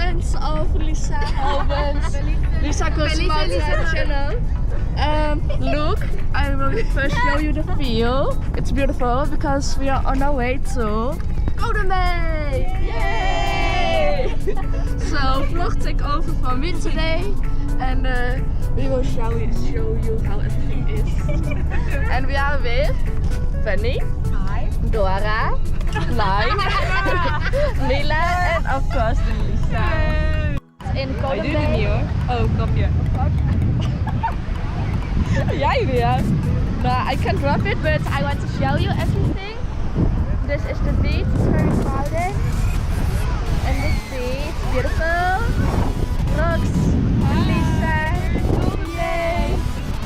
friends of Lisa Albans, Lisa goes Malta channel. Look, I will first show you the view. It's beautiful because we are on our way to Oudermee! Yay! So vlog take over from me today, and we will show you how everything is. And we are with Fanny, hi, Dora, Lai, Mila, and of course the Lisa. In Oudermee. Oh, grapje. Jij weer? No, I can't drop it, but I want to show you everything. This is the beach, it's very crowded. And this beach, beautiful. Looks, Lisa, yay!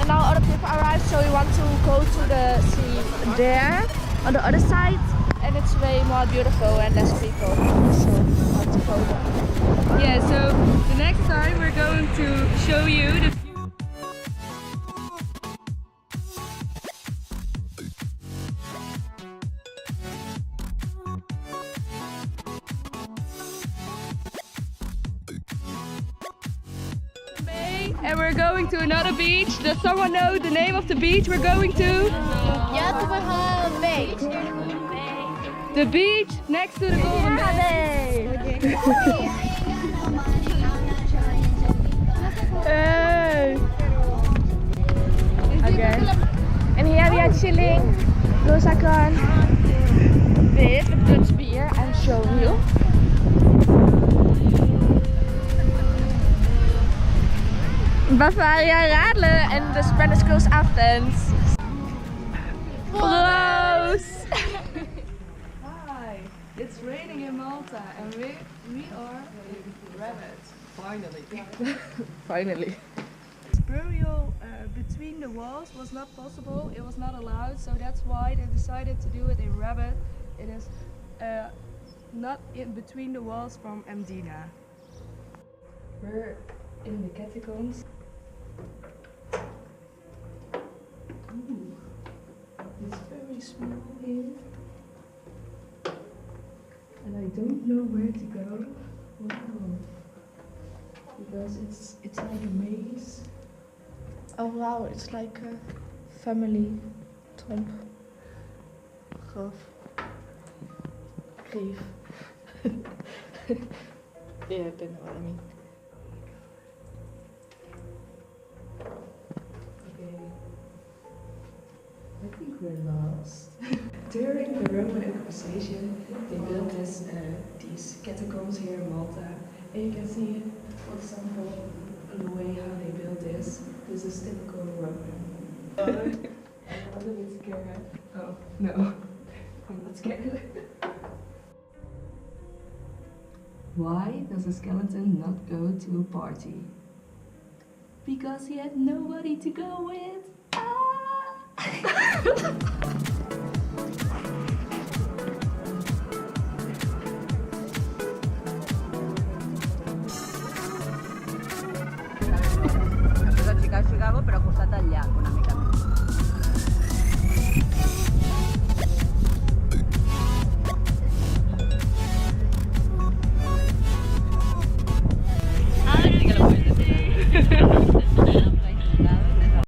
And now other people arrived, so we want to go to the sea there, on the other side. And it's way more beautiful and less people, so we want to go there. Yeah, so the next time we're going to show you the view. And we're going to another beach. Does someone know the name of the beach we're going to? Beach. The beach next to the Golden Bay. Hey. Okay. And here we are chilling. Rosakan. This with Dutch beer. I'm showing you. Bavaria Radler and the Spanish Girls Athens. Proost! Hi, it's raining in Malta and we are in Rabat. Finally. Finally. Burial between the walls was not possible, it was not allowed, so that's why they decided to do it in Rabat. It is not in between the walls from Mdina. We're in the catacombs. Ooh, it's very small here. And I don't know where to go. Wow. Because it's like a maze. Oh wow, it's like a family tomb. Graf. Grave. Yeah, I don't know what I mean. I think we're lost. During the Roman occupation, they built these catacombs here in Malta. And you can see, for example, the way how they built this. This is typical Roman. I'm a little bit scared. Oh, no. I'm not scared. Why does a skeleton not go to a party? Because he had nobody to go with. Ah!